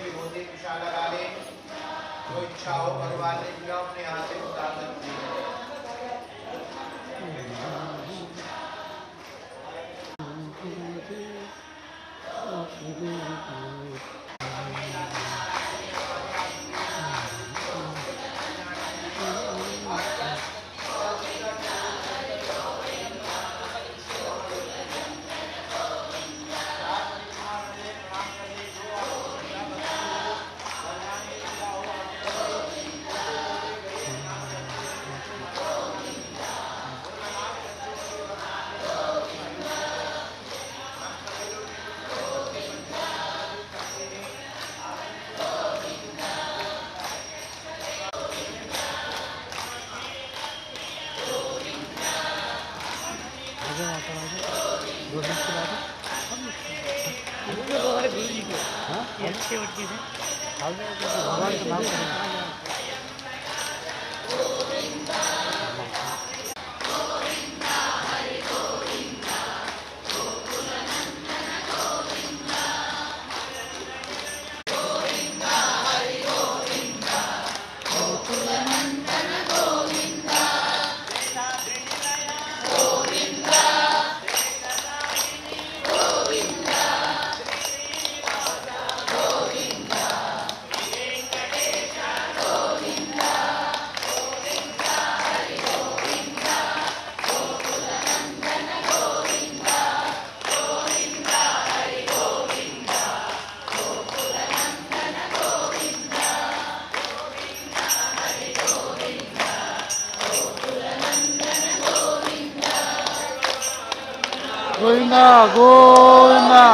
विभूति विशाल काले जो इच्छा हो भगवान ने दिया अपने हाथ से उतार सकते हैं। गोविंदा गोविंदा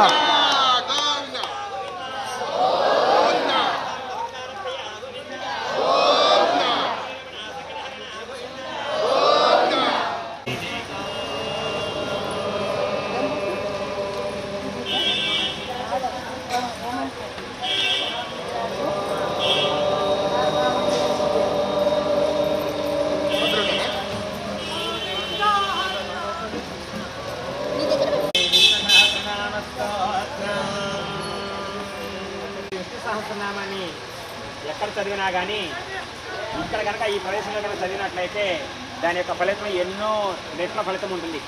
సహస్రనామాన్ని ఎక్కడ చదివినా కానీ ఇక్కడ కనుక ఈ ప్రదేశంలో కనుక చదివినట్లయితే దాని యొక్క ఫలితం ఎన్నో రెట్ల ఫలితం ఉంటుంది.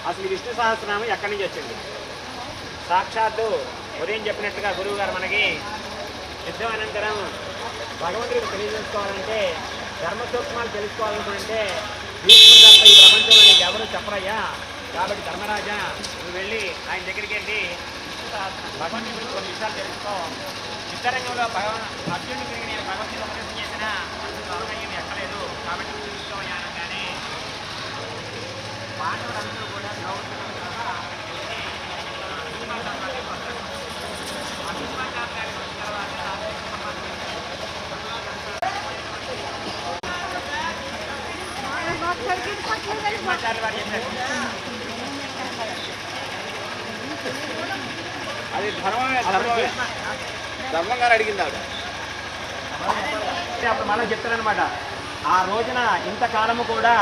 అసలు విష్ణు సహస్రనామం ఎక్కడి నుంచి వచ్చింది? సాక్షాత్తు ఉదయం చెప్పినట్టుగా గురువు గారు మనకి యుద్ధం అనంతరం భగవంతుడికి తెలియజేసుకోవాలంటే ధర్మ సూక్ష్మాలు తెలుసుకోవాలనుకుంటే భీష్ముడు తప్ప ఈ ప్రపంచంలో నీకు ఎవరు చెప్పరయ్యా, కాబట్టి ధర్మరాజా నువ్వు వెళ్ళి ఆయన దగ్గరికి వెళ్ళి భగవంతుడి గురించి కొన్ని విషయాలు తెలుసుకో. యుద్ధరంగంలో అర్జునుడి గురించి నేను భగవంతుని ఉపదేశం చేసిన అందులో ఎక్కలేదు, కాబట్టి తెలుసుకోమయ్యా అనగానే పాండవులందరూ కూడా అది ధర్మంగా అడిగింది ఆవిడ. అప్పుడు మనం చెప్తానమాట, ఆ రోజున ఇంతకాలము కూడా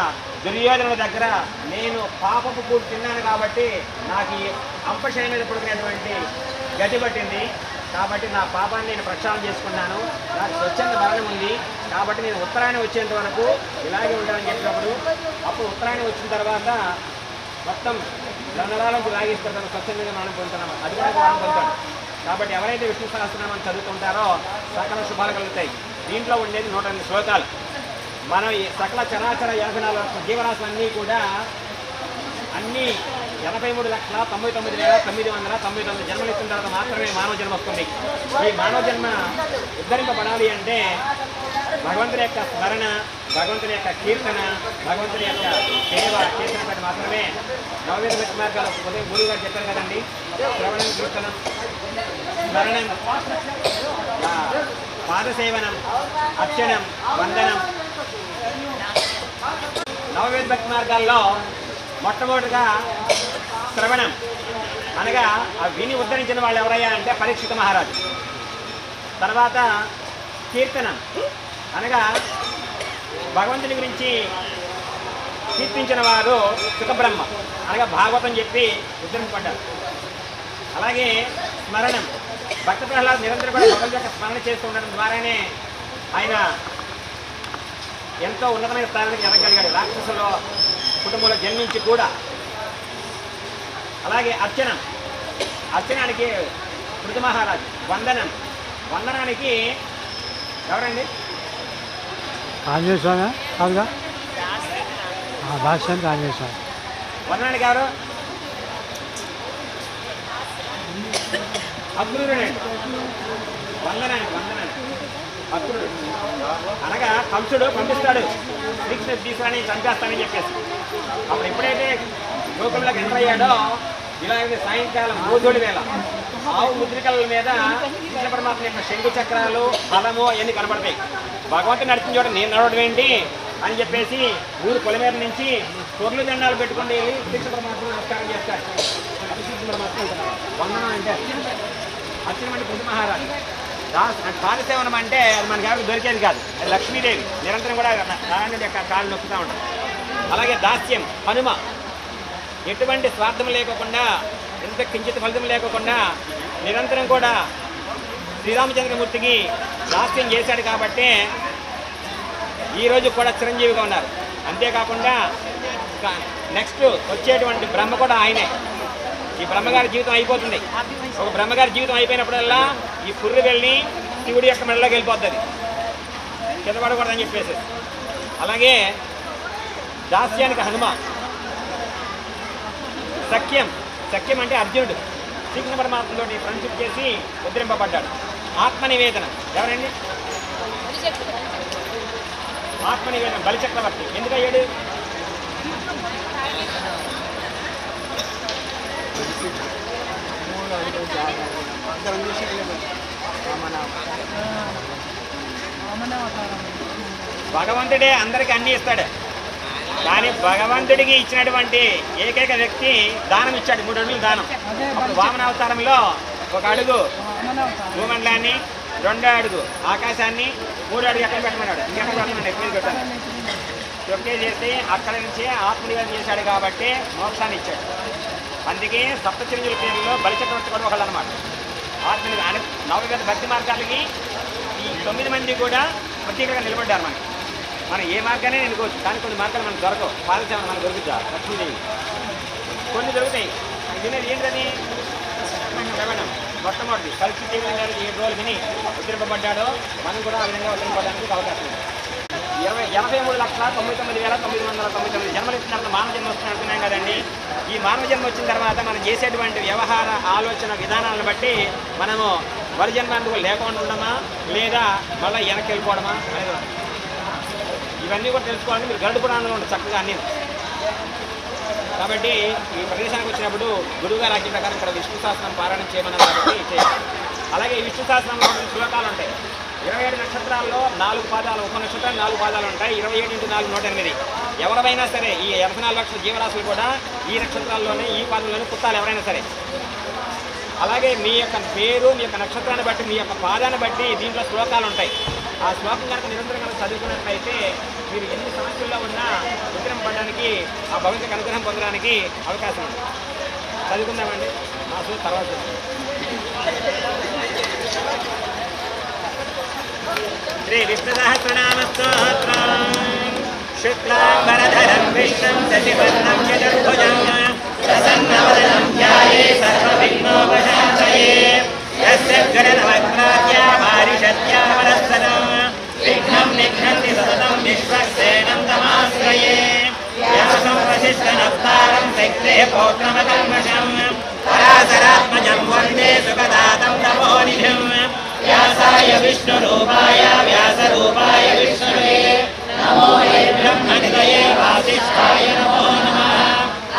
దుర్యోధనుల దగ్గర నేను పాపపు కూడి తిన్నాను కాబట్టి నాకు ఈ అంపశయ మీద పుడుకునేటువంటి గతి పట్టింది, కాబట్టి నా పాపాన్ని నేను ప్రక్షాళన చేసుకున్నాను, నాకు స్వచ్ఛంద మరణం ఉంది, కాబట్టి నేను ఉత్తరాయణం వచ్చేంత వరకు ఇలాగే ఉంటానని చెప్పినప్పుడు అప్పుడు ఉత్తరాయణం వచ్చిన తర్వాత మొత్తం ధనరాలకు లాగేస్తారు, తను స్వచ్ఛందంగా మరణం పొందుతున్నాము, అది కూడా మరణం పొందుతాడు. కాబట్టి ఎవరైతే విష్ణు సహస్రనామాన్ని చదువుతుంటారో సకల శుభాలు కలుగుతాయి. దీంట్లో ఉండేది 108 శ్లోకాలు. మనం సకల చరాచర 84 జీవరాశులన్నీ కూడా అన్నీ 83,99,999 జన్మలు ఇస్తున్న తర్వాత మాత్రమే మానవ జన్మ వస్తుంది. ఈ మానవ జన్మ ఉద్ధరింపబడాలి అంటే భగవంతుని యొక్క స్మరణ, భగవంతుని యొక్క కీర్తన, భగవంతుని యొక్క సేవ చేసిన పని మాత్రమే. నవవేద భక్తి మార్గాలు ఉదయం గురువు గారు చెప్పారు కదండి, శ్రవణం, కీర్తనం, స్మరణం, పాదసేవనం, అర్చనం, వందనం. నవవేద భక్తి మార్గాల్లో మొట్టమొదటిగా శ్రవణం అనగా ఆ విని ఉద్ధరించిన వాళ్ళు ఎవరయ్యా అంటే పరీక్షిత మహారాజు. తర్వాత కీర్తనం అనగా భగవంతుని గురించి కీర్తించిన వారు సుఖబ్రహ్మ అనగా భాగవతం చెప్పి ఉద్ధరింపబడ్డారు. అలాగే స్మరణం, భక్త ప్రహ్లాద్ నిరంతరం కూడా భగవంతుని యొక్క స్మరణ చేస్తూ ఉండడం ద్వారానే ఆయన ఎంతో ఉన్నతమైన స్థానానికి ఎదగలిగాడు రాక్షసుల కుటుంబంలో జన్మించి కూడా. అలాగే అర్చనం, అర్చనానికి పృథు మహారాజు. వందనం, వందనానికి ఎవరండి? ఆంజనేయ స్వామి కాదుగా, దాస్యానికి ఆంజనేయ స్వామి. వందనానికి ఎవరు? అక్రూరుడండి. వందనానికి అక్రూరుడు అనగా కంసుడు పంపిస్తాడు శ్రీకృష్ణ తీసుకుని చంపేస్తానని చెప్పేసి. అప్పుడు ఎప్పుడైతే గోకులంలోకి ఎంటర్ అయ్యాడో ఇలాగే సాయంకాలం గోధుడి వేళ ఆవు ముద్రికల మీద కృష్ణ పరమాత్మ యొక్క శంకు చక్రాలు ఫలము అవన్నీ కనపడతాయి. భగవంతుడు నడిచిన చోట నేను నడవడం ఏంటి అని చెప్పేసి ఊరు పొలమేర నుంచి పొర్లు దండాలు పెట్టుకుని వెళ్ళి కృష్ణ పరమాత్మ నమస్కారం చేస్తాడు. కృష్ణ పరమాత్మ వందనం అంటే అర్చనం అంటే పృథు మహారాజు. పాదసేవనం అంటే అది మనకి ఎవరికి దొరికేది కాదు, అది లక్ష్మీదేవి నిరంతరం కూడా నారాయణుడి యొక్క కాళ్ళు నొక్కుతూ ఉంటాం. అలాగే దాస్యం, హనుమ ఎటువంటి స్వార్థం లేకోకుండా, ఎంత కించిత్ ఫలితం లేకోకుండా నిరంతరం కూడా శ్రీరామచంద్రమూర్తికి దాస్యం చేశాడు కాబట్టి ఈరోజు కూడా చిరంజీవిగా ఉన్నారు. అంతేకాకుండా నెక్స్ట్ వచ్చేటువంటి బ్రహ్మ కూడా ఆయనే. ఈ బ్రహ్మగారి జీవితం అయిపోతుంది. ఒక బ్రహ్మగారి జీవితం అయిపోయినప్పుడల్లా ఈ పుర్రు వెళ్ళి శివుడి యొక్క మెడలోకి వెళ్ళిపోతుంది, కింద పడకూడదని చెప్పేసి. అలాగే దాస్యానికి హనుమ. సఖ్యం, సఖ్యం అంటే అర్జునుడు శ్రీకృష్ణ పరమాత్మతో ఫ్రెండ్షిప్ చేసి ఉద్ధరింపబడ్డాడు. ఆత్మనివేదన ఎవరండి? ఆత్మనివేదన బలిచక్రవర్తి. ఎందుకయ్యాడు? భగవంతుడే అందరికీ అన్నీ ఇస్తాడు, కానీ భగవంతుడికి ఇచ్చినటువంటి ఏకైక వ్యక్తి దానం ఇచ్చాడు. 3 అడుగులు దానం. అప్పుడు వామన అవతారంలో 1 అడుగు భూమండలాన్ని, 2 అడుగు ఆకాశాన్ని, 3 అడుగు ఎక్కడ పెట్టమన్నాడు. ఇంకెక్కడ పెట్టమన్నాడు? ఎక్కువ పెట్టాను. ఒకే చేసి అక్కడ నుంచి ఆత్మనివేదన చేశాడు కాబట్టి మోక్షాన్ని ఇచ్చాడు. అందుకే సప్తచిరంజీవుల పేరులో బలిచక్రవర్తి కూడా ఒకళ్ళు అనమాట. ఆత్మనివేదన నవవిధ భక్తి మార్గాలకి ఈ 9 మంది కూడా ప్రత్యేకంగా నిలబడ్డారు. మనం ఏ మార్గానే ఎన్నుకోవచ్చు, కానీ కొన్ని మార్గాలు మనకు దొరకవు. పాదసేవన మనకు దొరుకుతా లక్ష్మీదేవి కొన్ని దొరుకుతాయి. వినేది ఏంటని రమణం మొట్టమొదటి కలిసి జీవితం గారు 7 రోజులు విని ఉద్ధరింపబడ్డాడో మనం కూడా ఆ విధంగా ఉద్ధరింపడానికి అవకాశం ఉంది. 83,99,999 జన్మలు ఇచ్చిన తర్వాత మానవ జన్మ వస్తుంది అంటున్నాం కదండి. ఈ మానవ జన్మ వచ్చిన తర్వాత మనం చేసేటువంటి వ్యవహార ఆలోచన విధానాలను బట్టి మనము వరి జన్మాందుకు లేకుండా ఉండమా లేదా మళ్ళీ వెనక్కి వెళ్ళిపోవడమా అనేది ఇవన్నీ కూడా తెలుసుకోవాలని మీరు గరుడ పురాణంలో ఉంటుంది చక్కగా అన్నీ. కాబట్టి ఈ ప్రదేశానికి వచ్చినప్పుడు గురువుగారు ఆజ్ఞ ప్రకారం ఇక్కడ విష్ణు సహస్రం పారాయణం చేయమన్నారు కాబట్టి చేయాలి. అలాగే ఈ విష్ణు సహస్రంలో శ్లోకాలు ఉంటాయి. 27 నక్షత్రాల్లో 4 పాదాలు, ఒక నక్షత్రం 4 పాదాలు ఉంటాయి. 27 × 4 108. ఎవరైనా సరే ఈ 84 లక్షల జీవరాశులు కూడా ఈ నక్షత్రాల్లోనే ఈ పాదంలోనే పుట్టాలి ఎవరైనా సరే. అలాగే మీ యొక్క పేరు, మీ యొక్క నక్షత్రాన్ని బట్టి, మీ యొక్క పాదాన్ని బట్టి దీంట్లో శ్లోకాలు ఉంటాయి. ఆ శ్లోకం కనుక నిరంతరం కనుక చదువుకున్నట్లయితే మీరు ఎన్ని సమస్యల్లో ఉన్నా ఉత్తరింపడానికి, ఆ భగవంతుడికి అనుగ్రహం పొందడానికి అవకాశం ఉంది. చదువుకుందామండి. మాకు తర్వాత శ్రీ విష్ణు సహస్రనామ స్తోత్రం. శుక్లాంబరధరం విష్ణుం శశివర్ణం చతుర్భుజం ప్రసన్నవదనం ధ్యాయే సర్వవిఘ్నోపశాంతయే. యస్య గణనవక్రాద్యా పారిషద్యా వరస్సనం విఘ్నం నిఘ్నంతి సతతం విశ్వక్సేనం తమాశ్రయే. వ్యాసం వసిష్ఠనప్తారం శక్తే పౌత్రమకల్మషం పరాశరాత్మజం వందే సుఖదాతం తపోనిధిం. వ్యాసాయ విష్ణురూపాయ వ్యాసరూపాయ విష్ణువే నమో బ్రహ్మనిధయే వాసిష్ఠాయ నమో నమః.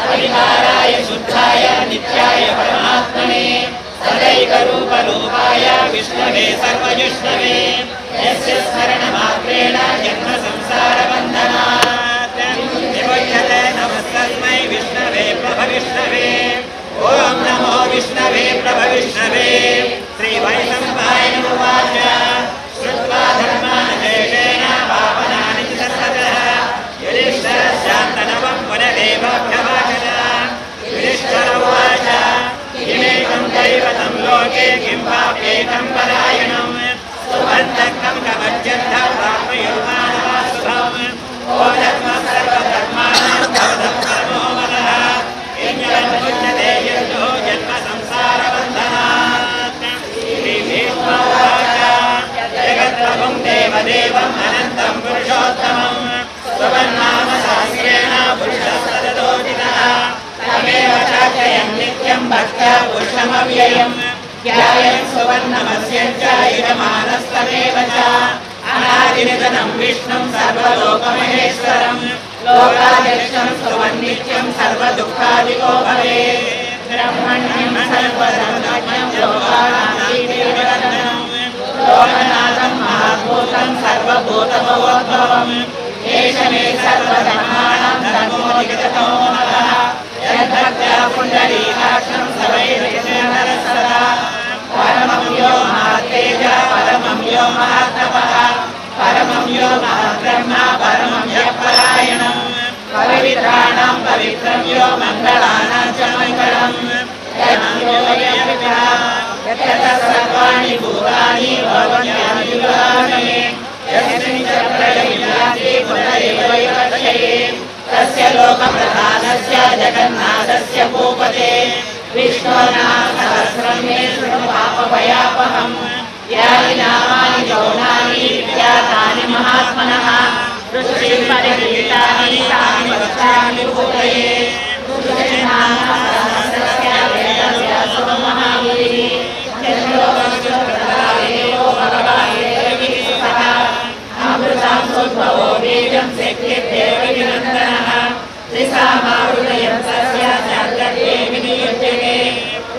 అవికారాయ శుద్ధాయ నిత్యాయ పరమాత్మనే సదైకరూపరూపాయ విష్ణవే సర్వజిష్ణవే. యస్య స్మరణమాత్రేణ జన్మ సంసారబంధనాత్ విముచ్యతే. నమస్తస్మై విష్ణవే ప్రభవిష్ణవే. ఓం నమో విష్ణవే ప్రభవిష్ణవే. శ్రీ వైష్ణవాయ ఉవాచ लोकाध्यक्षं सुवन्नित्यं सर्वदुःखादिको भवेत् ब्रह्मण्यं सर्वधर्मज्ञं लोकानां लोकनाथं महाभूतं सर्वभूतभवोद्भवम् एष मे सर्वधर्माणां धर्मोऽधिगतो नमः यद्भक्त्या पुण्डरीकाक्षं सवैर्यजनः सदा परमं यो महातेज परमं यो महातपः परमं यो महाब्रह्मा परमं यः परायणं पवित्राणां पवित्रं यो मङ्गलानां च मङ्गलम् यज्ञो यज्ञः यत्र सर्वाणि भूतानि भवन्त्यादिवामे यस्मिन् च प्रलययाति पुनरेवैकक्षये तस्य लोकप्रधानस्य जगन्नाथस्य भूपते विष्णोर्नाम सहस्रं मे शृणु पापभयापहम् यानि नामानि गौणानि विख्यातानि महात्मनः ऋषिं परिगीतानि तानि वक्ष्यामि भूतये ऋषिर्नाम सहस्रस्य वेदव्यासो महामुनिः चन्द्रोदशो भगवान् देवगीसः अमृतांशोद्भवो बीजं शक्तिर्देवविनन्दनः त्रिसामाहृदयं तस्य जागर्ये विनियुज्यते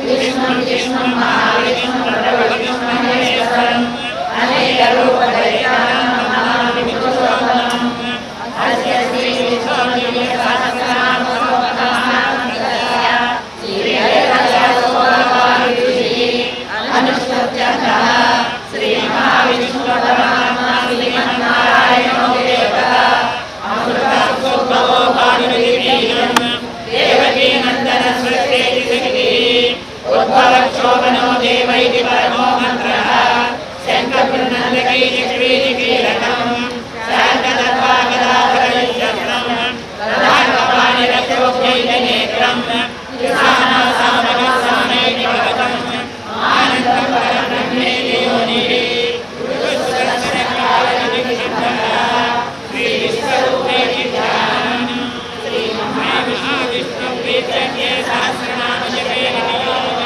विष्णुं विष्णुं महाविष्णुं प्रभविष्णुं महेश्वरम् अनेकरूपधरितारं नमामि विष्णुशोभनम् अस्य श्रीविष्णुसहस्रनामस्तोत्रमहामन्त्रस्य अनुष्ठुप्यन्तः श्रीमहाविष्णुपरमात्मा श्रीमन्नारायणो देवः अमृतांशोद्भवो भानुर्विहीनं देवकीनन्दन सृष्टेति जगतिः उद्भवक्षोभनो देव इति परमो मन्त्रः शङ्खपुर्नन्दकैर्यक्ष्वीतिकीलकम् शान्ततत्त्वागदाधरयुष्यम् तदाकपाणिरक्षोभ्यैकनेत्रम् कृशानासामगसामैति भगतम् आनन्दं परं ब्रह्मेति योनिः श्रीविश्वरूपेति ध्यानम् श्रीमहाविष्णुं प्रीत्यर्थे सहस्रनामजपे विनियोगः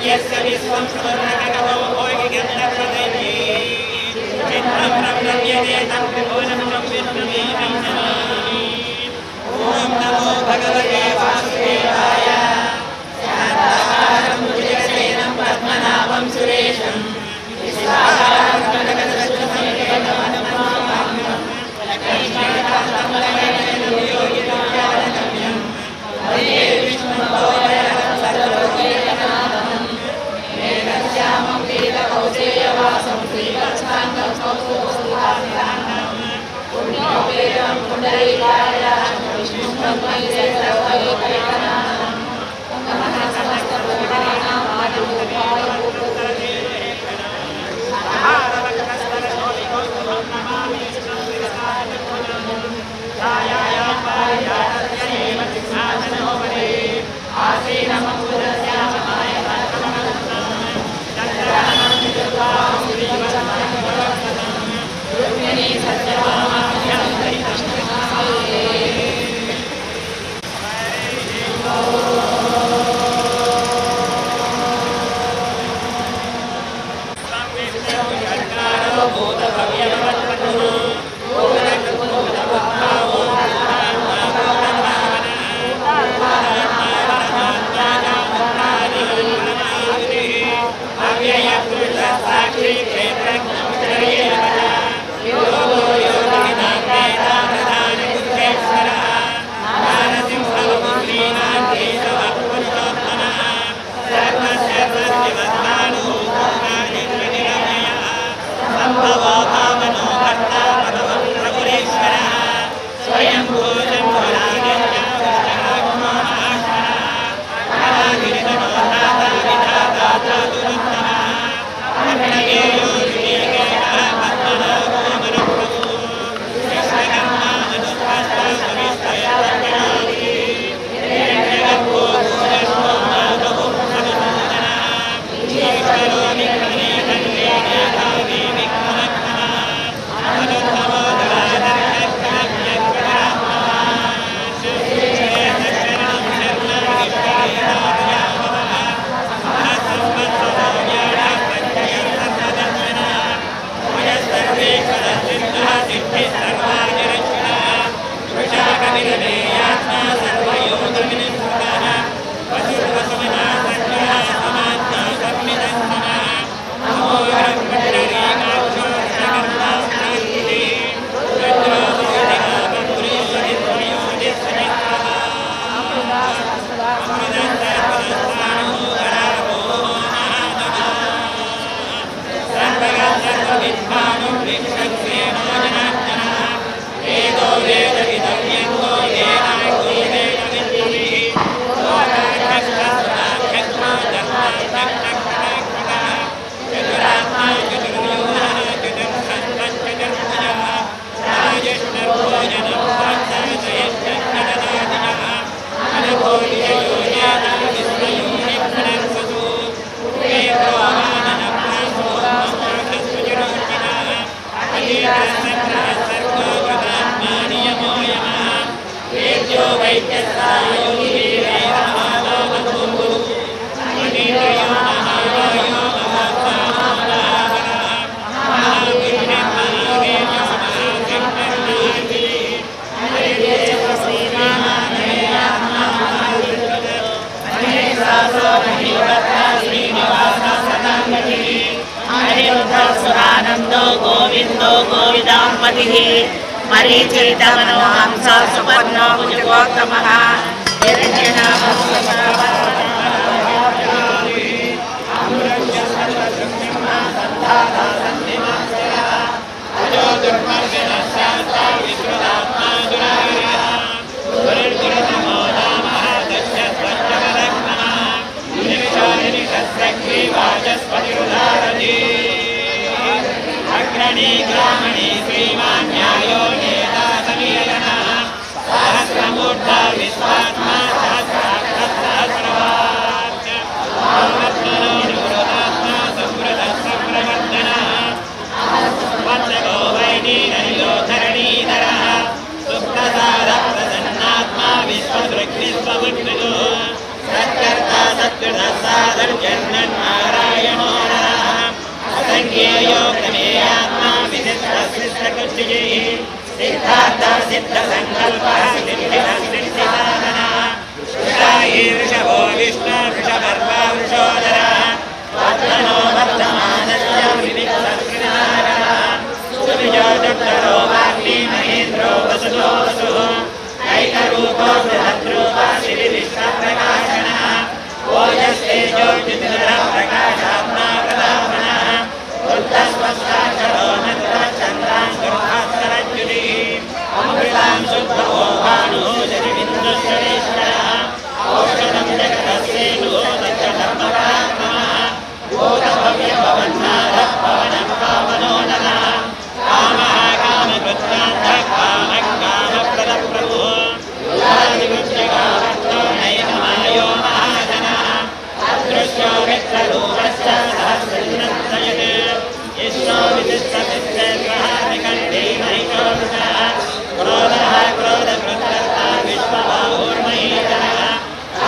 यस्य विश्वं सुवर्णकटवो సురానందో గోవిందో గోవిదాంపతి మరీచితమనో హంస సుపర్ణో భుజగోత్తమ अग्रणी ग्रामणी श्रीमान न्यायो नेता समीरण सहस्रमूर्धा विश्वात्मा सहस्रात्मा निवृतात्मा संवृतः वत्सगो वैनीरयो धरणीधरः सुप्रसादः प्रसन्नात्मा विश्वदृग्निस्वबुद्धिगो सत्कर्ता सत्कृतः सादर्जन्नन्नारायणो संज्ञेयो प्रमेयात्मा विशिष्टशिष्टकुच्चिः सिद्धार्थ सिद्धसङ्कल्पः सिद्धिसाधनः वृषायी वृषभो विष्णु वृषभर्वा वृषोदरः वर्धनो वर्धमानस्य विविक्तकृनारः सुविजो दुर्धरो वाग्मी महेन्द्रो वसुतो वसुः ऐकरूपो बृहद्रूपा श्रीविश्वप्रकाशनः ओजस्तेजो ज्योतिर्धरः प्रकाशात्मा प्रतापनः बुद्धस्वस्ताक्षरो नन्द्रचन्द्राङ्गुर्भास्करज्युतिः अमृतां शुद्धो भानुः जनिबिन्दुश्चरेश्वरः औषधं जगदस्येनुः दक्षधर्मपराक्रमः भूतभव्यभवन्नाथः पवनः पावनो नरः कामः कामकृत्कान्तः कामः कामप्रदप्रभुः युगादिवृक्षगावर्थो नैकमायो महाजनः अदृश्यो मित्ररूपश्च सहस्रजनत्रयते यशो विशिष्टसिद्धेश्वरः निकण्ठेनैकोऽंशः क्रोधः क्रोधकृत्कर्ता विश्वबाहुर्महीधरः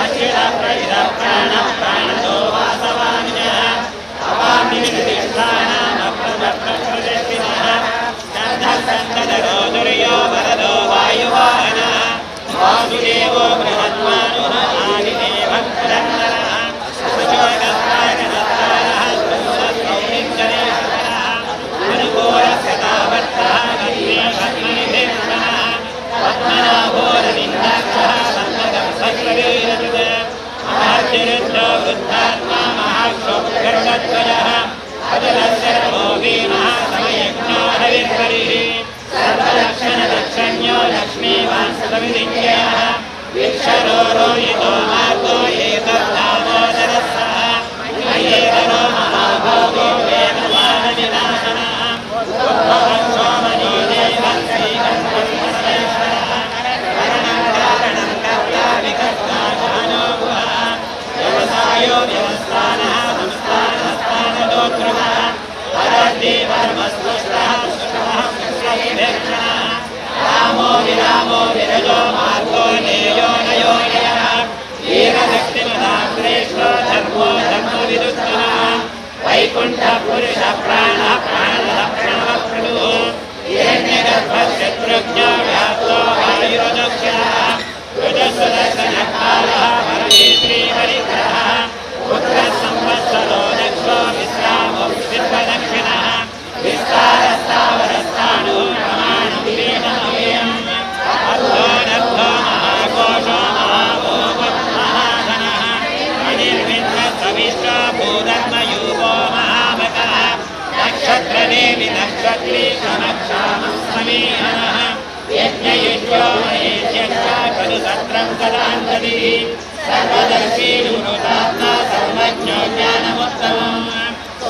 अच्युतः प्रजितः प्राणः प्राणतो वासवानिजः अपामिनिधिष्ठानामप्रदप्रतिष्ठितः स्कन्धः स्कन्धधरो दुर्यो वरदो वायुवाहनः वासुदेवो बृहद्मानुः आदिदेवः पुरन्दरः सुशोकस्तारः अनुकूलस्यतावर्तः पद्मेशत्मनिधिष्ठनः पद्मनाभोरविन्दाक्षः सन्नगं सत्त्ववीरजुः महार्जुरुद्धो वृद्धात्मा महाक्षोभगर्वध्वजः अजलस्य भोगी महासमयज्ञो हविर्हरिः सर्वलक्षणदक्षण्यो लक्ष्मीवान् सुतविदिज्ञयः विक्षरो रोहितो मार्गो एतद्दामोदरः सः मयेतरो महाभोगो वेदवानविनाशनः उद्भवः सोमनीदेवः श्रीगणपतिपरमेश्वरः करणं कारणं कर्ता विकर्ता जानो गुहः व्यवसायो व्यवस्थानः संस्थानस्थानदोद्रुमः परद्देवर्मस्पृष्टः सुष्ठुमः कृष्णविभीषणः रामो विरामो विरजो मार्गो नेयो नयो नयः वीरशक्तिमदाग्रेष्ठो धर्मो धर्मविदुत्तमः वैकुण्ठः पुरुषः प्राणः प्राणः प्रणवप्रभुः हिरण्यगर्भः शत्रुघ्नो व्याप्तो वायुरदक्षिणः रुजस्वदर्शनकालः वरदे श्रीहरिग्रहः पुत्रः संवत्सरो दक्षो विश्रामो विश्वदक्षिणः विस्तारस्तावरस्ताणुः प्रमाणं वीणमव्ययम् अर्थो नर्थो महाकोशो महाभोगमहाधनः अनिर्विन्नसविष्टो भूधर्मयूपो महामकः नक्षत्रदेवि नक्षत्री समक्षामः समीहनः यज्ञयुज्यो महेश्यश्च खलु सत्रं कदान्तदिः सर्वदर्शी विमृतात्मा सर्वज्ञो ज्ञानमुत्तमम्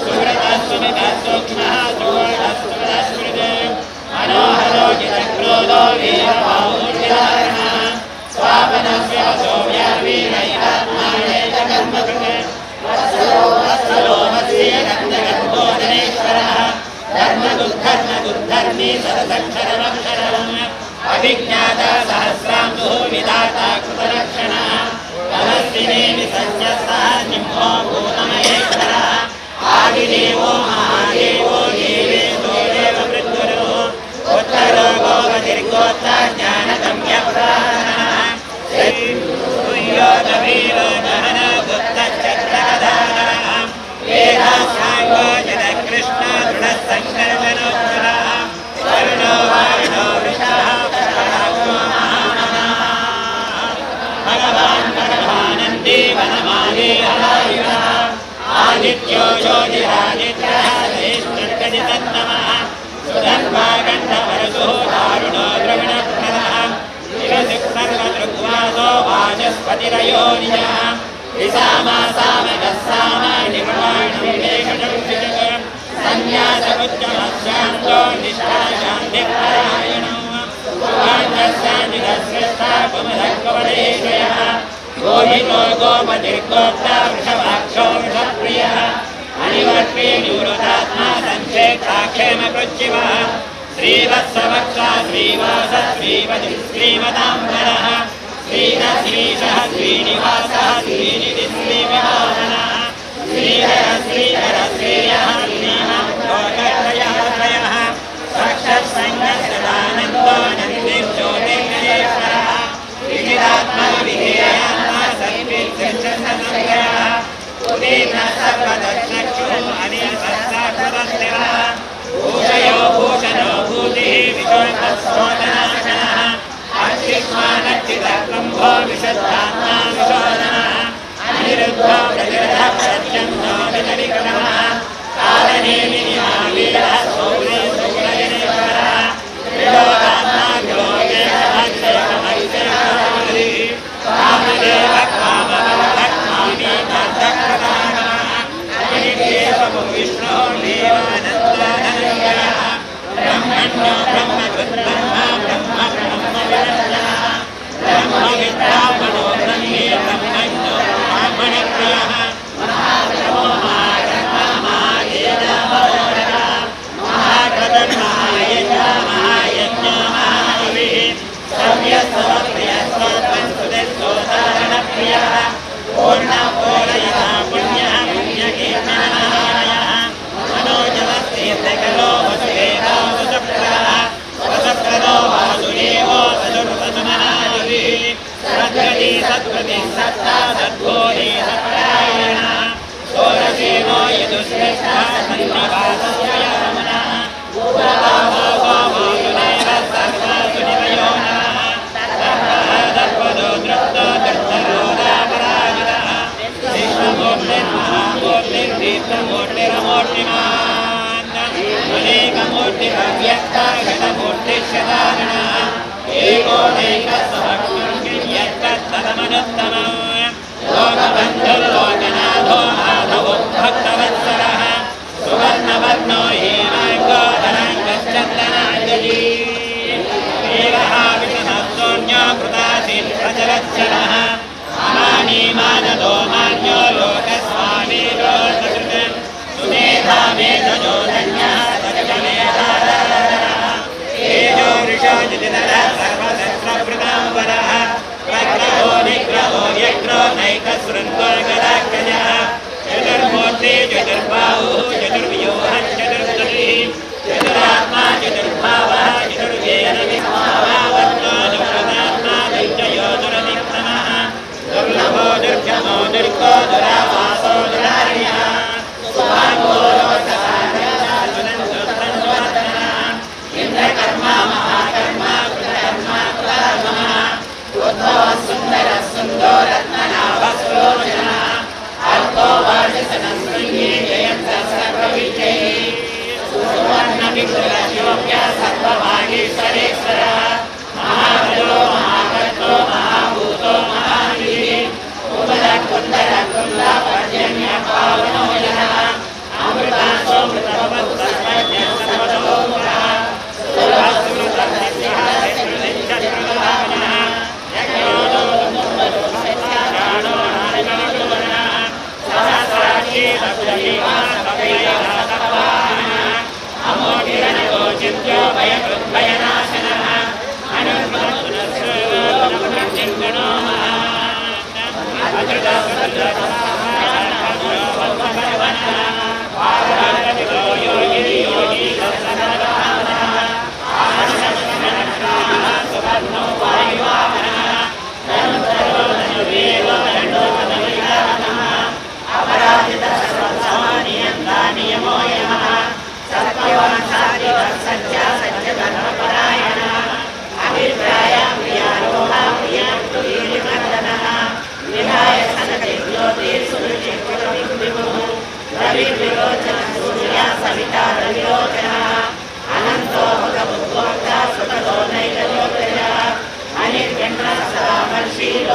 सुव्रतः सुमितः सूक्ष्मः सुवर्णः स्मृतिः मनोहरो जितक्रोधो वीरबाहुर्विदारणः स्वापनस्य वसो व्यावीरैकात्मानेत कर्मकृत् वत्सलोमस्य रत्नगर्भोदनेश्वरः धर्मदुर्धर्मी सदक्षरमक्षरम् अभिज्ञाता सहस्रांशुः विधाता कृतरक्षणः तमस्विनेमि सस्यस्तः सिंहो भूतमहेश्वरः आदिदेवो महादेवो देवेशो देवमृत्युरो उत्तरो गोपतिर्गोत्रा ज्ञानगम्यप्रधानः सूर्योदवीरो गहन गुप्तचक्रगदाधरः वेदासाङ्गो जलकृष्ण दृढसङ्कर्षणोत्तरः वरुणो वारुणो वृषः भगवान् भगवानन्दी वनमाली हरायुः आदित्यो ज्योतिरादित्यः श्रेष्ठर्गजितन्नमः सुधन्वा गन्धवरसो दारुणो द्रविणप्रदः सर्वदृग्वासो वाचस्पतिरयो निजः विसामासामगस्साम निर्वाणं वेषणं विजगं सन्न्यासमुच्चमस्यान्तो निष्ठाशान्तिपरायणो वाञ्छस्यान्तिदश्रेष्ठा पुमदकवलेशयः गोहितो गोपतिर्गोप्ता वृषभाक्षो वृषप्रियः अनिवर्त्रे निवृतात्मा सञ्चेक्षाक्षेमकृच्छिवः श्रीवत्सवक्षा श्रीवास श्रीपति श्रीमदाम्बरः श्रीनश्रीशः श्रीनिवासः श्रीनिधि श्रीविमोहनः श्रीहर श्रीहर श्रेयः श्रीमद्लोकत्रयः त्रयः साक्षात्संगसदानन्दो नन्दिर्ज्योतिर्गणेश्वरः विचिदात्मविधेयात्मा सद्विशिष्टसंग्रहः उदीर्णः सर्वदक्षक्षुः अनिलसत्साक्षरस्थिरः भूषयो भूषणो भूतिः विशोकस्रोतनाशनः अक्षिष्मानच्चिदक्लम्भो विशुद्धात्मा विशोधनः अनिरुद्धो प्रतिरथः प्रत्यन्नो वितरिक्रमः कालनेमिनिहावीरः सौर्यशुक्लदिनेश्वरः त्रिलोकात्मा त्रिलोकेशः क्षेममक्षयः कामदेवः कामवरदः कामीनाथप्रधानः अनिकेशवो विष्णुः देवानन्दधनञ्जयः ब्रह्मण्यो ब्रह्मकृद्ब्रह्मा ब्रह्म ब्रह्मविरञ्जनः ब्रह्मविद्यामनो ब्रह्मे ब्रह्मण्यो ब्राह्मणप्रियः महाब्रह्मो महाकर्मा महादेवमहोदरः महाक्रतुः महायज्ञो महायज्ञो महाहविः सव्यस्तवप्रियस्तोत्रं सुदस्तोतारणप्रियः पूर्णपोलयः पुण्यः पुण्यकीर्तननारायणः मनोजवस्तीर्थकलो वसुदेवो वसुप्रदः वसुप्रदो वासुदेवो वसुर्वसुमनादिभिः सद्गति सत्प्रतिः सत्ता सद्बोधि सत्परायणः षोडशेनो यदुश्रेष्ठः सन्निवासस्वयमनः गोपावो वासुदेवः सर्वसुनिवयो नमः सर्वः दर्पदो दृष्टो दृष्टरोदापराजितः विश्वमूर्तिर्महामूर्तिर्दीप्तमूर्तिरमूर्तिमान् अनेकमूर्तिरव्यक्तगतमूर्तिशतारणः एकोनैकसहस्रं लोकबन्धुर्लोकनाथो माधवो भक्तवत्सलः सुवर्णवर्णो हेमाङ्गो धनाङ्गश्चन्दनाञ्जली वेगः विष्णुसोऽन्यो कृतासीत् प्रचलच्छनः अमानी मानदो मान्यो लोकस्वामी लोककृत् सुमेधा मेधजो धन्यः सत्यमेधाधरः तेजो ऋषो जितिधरः सर्वशस्त्रभृताम्बरः प्रग्रहो निग्रहो व्यग्रो नैकशृङ्गो गदाग्रजः चतुर्मूर्ति चतुर्बाहुः चतुर्व्यूहः चतुर्दशिः चतुरात्मा चतुर्भावः चतुर्वेदविभावत्तो दुर्गतात्मा दुर्जयो दुरविक्रमः दुर्लभो दुर्गमो दुर्गो दुरावासो दुरार्यः सुभागो लोकसारः सुनन्दोत्तन्वर्धनः इन्द्रकर्मा महाकर्मा कृतकर्मा कृतकर्मः उद्भवः सुन्दरः सुन्दो रत्ननाभस्रोचनः अर्थो वाचसनः शृङ्गी जयन्तः सर्वविजयी सुवर्णविग्रहः शिवप्यः सर्वभागीश्वरेश्वरः महाबलो महाकर्तो महाभूतो महानिधिः उदरः कुन्दरः कुन्दपर्जन्यः पावनो यः अमृतासोऽमृतभवत् सर्वज्ञः सर्वतोमुखः सुरस्मृतः शत्रुनिश्चक्रभावनः यज्ञोदो प्राणो नारायणः सहस्राक्षी लब्धवीमा कवयः तपवानः अमोघिरनिको चिन्त्यो भयकृद्भयनाशनः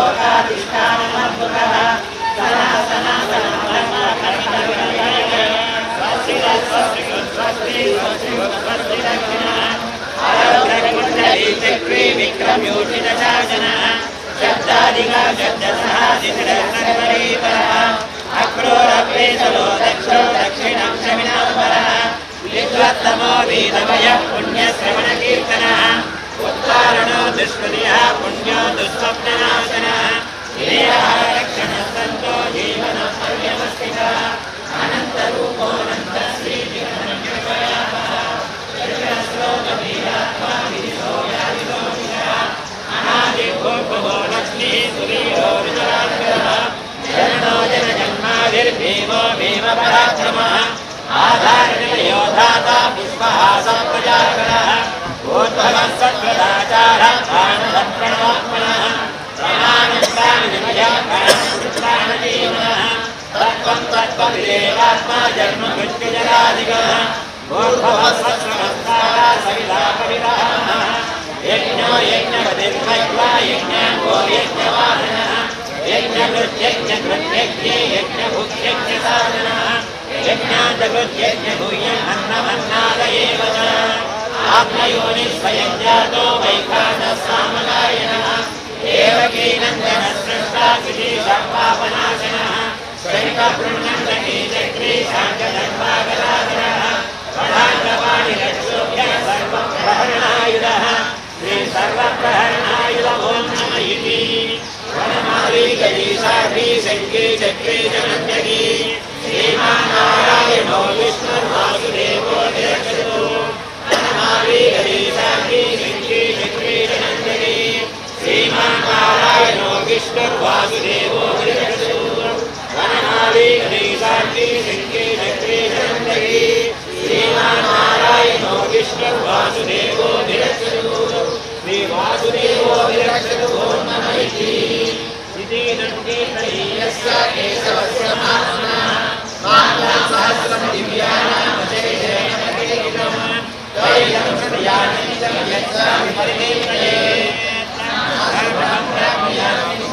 लोकाधिष्ठानमद्भुतः स्वस्ति दक्षिणः आरोग्यकुण्डली विक्रम्योचितशासनः शब्दादिका शब्दसहादितरः अक्रोरप्रेतलो दक्षो दक्षिणं शमिनाम्बरः विद्वत्तमो वेदमयः पुण्यश्रवणकीर्तनः उत्तारणो दुष्कृतिः पुण्यो दुःस्वप्ननाशनः देहः रक्षणः सन्तो जीवनः पर्यवस्थितः भीमो भीम पराक्रमः आधारणयो धाता पुष्पहासः प्रजाकरः उद्भवः सत्प्रदाचारः प्राणसत्प्रणवात्मनः प्रमाणस्तानिमयः प्राणपुत्राणजीवनः तत्त्वं तत्त्वविदेवात्मा जन्म मृत्युजरादिगः उद्भवः सत्स्वरस्तारः सविता कविरामः यज्ञो यज्ञपतिर्मय्वा यज्ञो यज्ञवाहनः यज्ञकृत्यज्ञकृत्यज्ञे यज्ञभुत्यज्ञसाधनः यज्ञान्तकृत्यज्ञभूयम् अन्नमन्नाद एव च आत्मयोनिः स्वयं जातो वैखानः सामगायनः देवकीनन्दनः सृष्टा सुशीषः पापनाशनः शङ्खपृण्णन्दने चक्रे शाङ्खधर्मागदाधरः पदान्तपाणिरक्षोभ्यः सर्वप्रहरणायुधः श्रीसर्वप्रहरणायुधो नमः इति वनमाली गणेशाभि शङ्खे चक्रे जनन्यगी श्रीमान्नारायणो विष्णुर्वासुदेवो निरक्षतु वनमाली गणेशाभि शङ्खे चक्रे जनन्यगी श्रीमान्नारायणो विष्णुर्वासुदेवो निरक्षतु वनमाली गणेशाभि शङ्खे चक्रे जनन्यगी श्रीमान्नारायणो विष्णुर्वासुदेवो निरक्षतु श्रीवासुदेवो निरक्षतु नमः इति नन्दितयस्य केशवस्य महात्मनः मानसहस्रं दिव्यानां वचैर्जयमतिरिक्तम् त्रयं सत्यानित्यं यच्च विपरिणेत्रयेत् सर्वं ब्रह्मयास्मिन्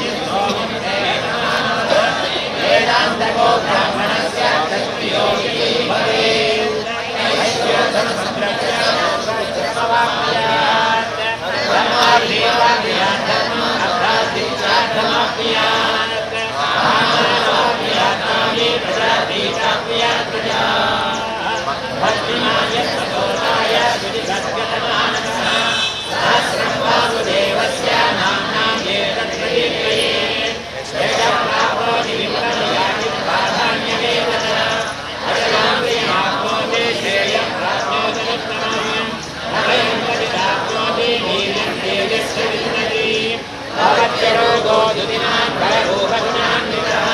वेदान्तको ब्राह्मणस्य तत्त्वयोगी भवेत् ऐश्वर्यधनसम्पत्स्य सर्ववाप्नुयात् धर्मार्थेवाभियान् धर्मम् अभ्रान्तिश्चार्थमाप्नुयात् आत्मानोऽप्नुयात्मानि प्रजापतिश्चाप्नुयात् प्रजाः भक्तिमाय सतोषाय सुधिसद्गतमानसः सहस्रं वासुदेवस्य नाम्नां एतत् प्रकीर्तयेत् यशप्राप्नोति विपुलं याति प्राधान्यमेव च अजरामृतमाप्नोति श्रेयं प्राप्नोदनुत्तमम् अभयं प्रतिप्राप्नोति वीर्यं तेजस्य विन्दति भवत्यरोगो दुदिनां पररूपगुणान्वितः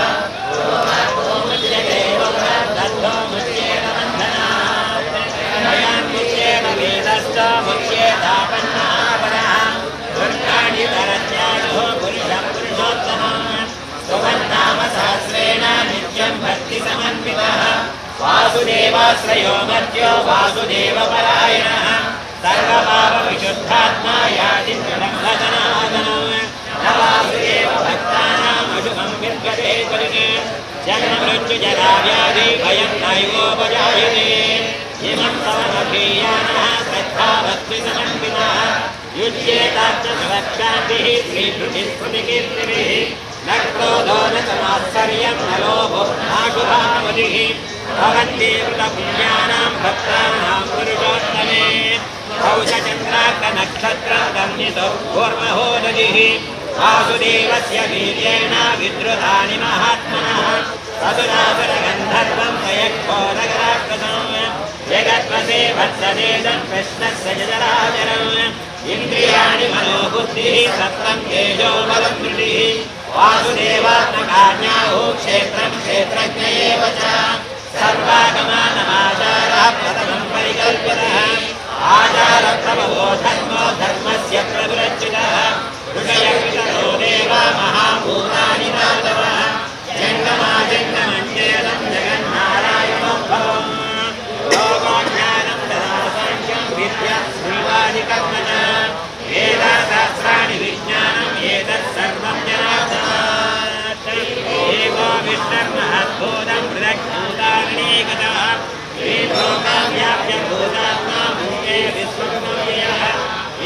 दत्तो मुच्येत बन्धनात् भयान्मुच्येत वेदश्च मुच्येतापन्नापरः दुर्गाणि तरत्याजो पुरुषं पुरुषोत्तमम् स्तुवन्नाम सहस्रेण नित्यं भक्तिसमन्वितः वासुदेवाश्रयो मर्त्यो वासुदेवपरायणः सर्वपापविशुद्धात्मा याति ब्रह्मजनार्दनम् न वासुदेव भक्तानाम् अशुभं विद्यते त्वरिते जन्ममृत्युजराव्याधि भयं नैवोपजायते इमं सममभीयानः श्रद्धाभक्तिसमन्वितः युज्येताच्च सुभक्षाभिः श्रीभृतिस्मृतिकीर्तिभिः न क्रोधो न च मात्सर्यं न लोभो नाशुभावतिः भवन्तीव्रतपुण्यानां भक्तानां पुरुषोत्तमे कौशचन्द्रार्कनक्षत्रं गम्यतो कूर्महोदधिः वासुदेवस्य वीर्येण विद्रुतानि महात्मनः सदुरासुरगन्धर्वं जयघोरगराक्षसम् जगत्पते वत्सदेदं कृष्णस्य जराचरम् इन्द्रियाणि मनोबुद्धिः सत्त्वं तेजो बलस्मृतिः वासुदेवात्मकाज्ञाहो क्षेत्रं क्षेत्रज्ञ एव च सर्वागमानमाचारः प्रथमं परिकल्पितः आचारप्रभवो धर्मो धर्मस्य प्रविरचितः ऋषयकृतरो देवा महाभूतानि नादवः जङ्गमाजङ्गमञ्चेदं जगन्नारायणोद्भवम् योगोज्ञानं तदा साङ्ख्यं विद्या श्रीवादिकर्म च वेदाशास्त्राणि विज्ञानम् एतत् सर्वं जनार्दन भूतं पृथक्भूतारणीकतः श्रीलोकाव्याप्यं भूतात्मा भूते विश्वकमव्ययः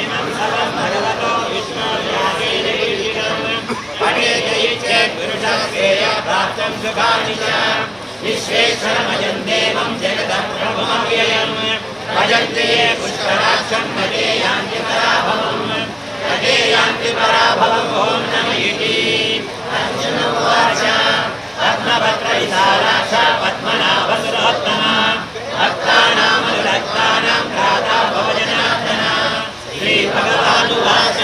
इमं सर्वं भगवतो विष्णोर्व्यासेन कीर्तितं पठेत इच्छेत् पुरुषः श्रेयः प्राप्तं सुखानि च विश्वेश्वरमजं देवं जगतं प्रभुमव्ययं भजन्ते ये पुष्कराक्षं तटे यान्ति पराभवम् ॐ नमः इति अर्जुन उवाच पद्मभद्रविशालाक्ष पद्मनाभसुरोत्तमा भक्तानामनुरक्तानां भ्राता भवजनार्दन श्रीभगवानुवाच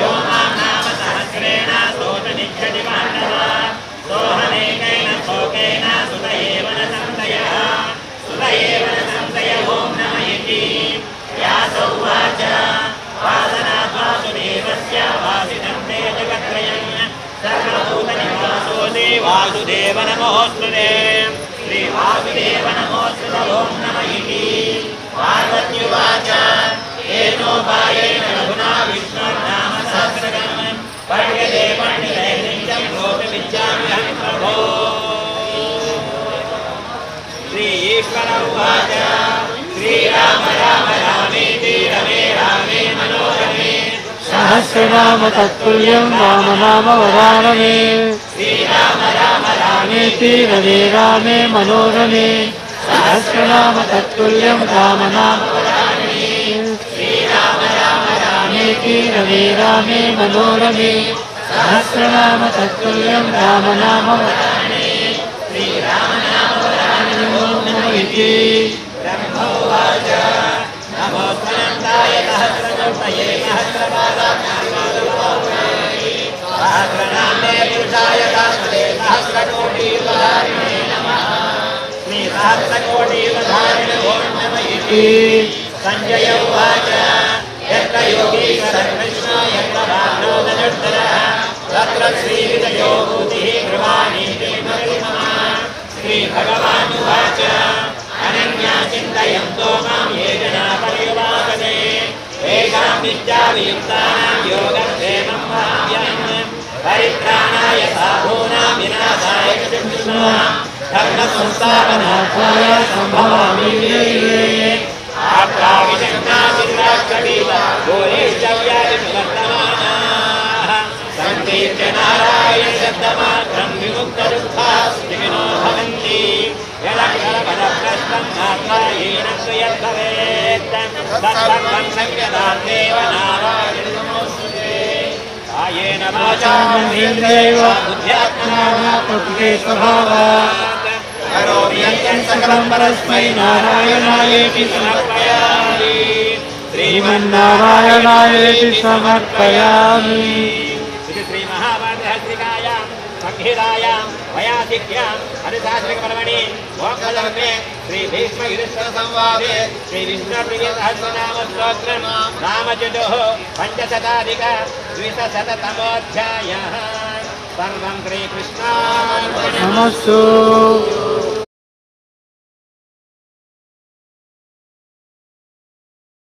यो मां नाम सहस्रेण स्तोत्रमिच्छति पाण्डव सोऽहमेकेन शोकेन सुत एव न संशयः ॐ नमः इति व्यास उवाच वासनाद्वासुदेवस्य वासितं ते जगत्त्रयं सर्वभूतनिवासोऽसि वासुदेव नमोऽस्तुते श्रीवासुदेव नमोऽस्तुते ॐ नमः इति पार्वत्युवाच येनोपायेन रघुना विष्णुर्नाम सहस्रकं पठ्यते पण्डितैर्नित्यं लोकविद्याम्यहं प्रभो श्री ईश्वर उवाच श्रीराम राम रामेति रमे रामे मनोरमे सहस्रनाम तत्तुल्यं राम नाम वरानने श्रीराम राम रामेति रमे रामे मनोरमे सहस्रनाम तत्तुल्यं राम नाम वरानने श्रीराम राम रामेति रमे रामे मनोरमे सहस्रनाम तत्तुल्यं राम नाम वरानने श्रीराम नाम वरानने ॐ नमः इति ब्रह्मोवाच नमोऽस्मन्ताय सहस्रमूर्तये सहस्रनाम्ने पुरुषाय कामदे सहस्रकोटियुगधारिणे नमः श्रीसहस्रकोटियुगधारिणे ॐ नमः इति सञ्जय उवाच यत्र योगीश्वरः कृष्णो यत्र बालो धनुर्धरः तत्र श्रीविजयो भूतिः कृपानीति मम श्रीभगवानुवाच अनन्या चिन्तयन्तो मां ये जना पर्युपासते तेषां विद्यावियुक्तानां योगक्षेमं वहाम्यहम् परित्राणाय साधूनां विनाशाय च दुष्कृतां धर्मसंस्थापनार्थाय सम्भवामि युगे आप्राविशन्नासिराक्षपीता घोरेश्चव्यादिवर्तमानाः सङ्कीर्त्य नारायण शब्दमात्रं विमुक्तदुःखाः सुखिनो भवन्ति यदक्षरपदभ्रष्टं मात्रा येन यद्भवेत् तत्सर्वं संयदान्देव नारायणनमोऽस्तुते कायेन वाचा मनेन्द्रियैव बुद्ध्यात्मना प्रकृते स्वभावात् करोमि यत् सकलं परस्मै नारायणायेति समर्पयामि श्रीमन्नारायणायेति समर्पयामि श्री महाभारतहस्तिकायां संहितायां वयाधिक्याम् अनुशासनिकपर्वणि मोक्षधर्मे श्री भीष्मयुधिष्ठिरसंवादे श्री विष्णुप्रियसहस्रनाम स्तोत्रं नामचतुः पञ्चशताधिक द्विशततमोऽध्यायः सर्वं श्रीकृष्णार्पणमस्तु। नमस्तु।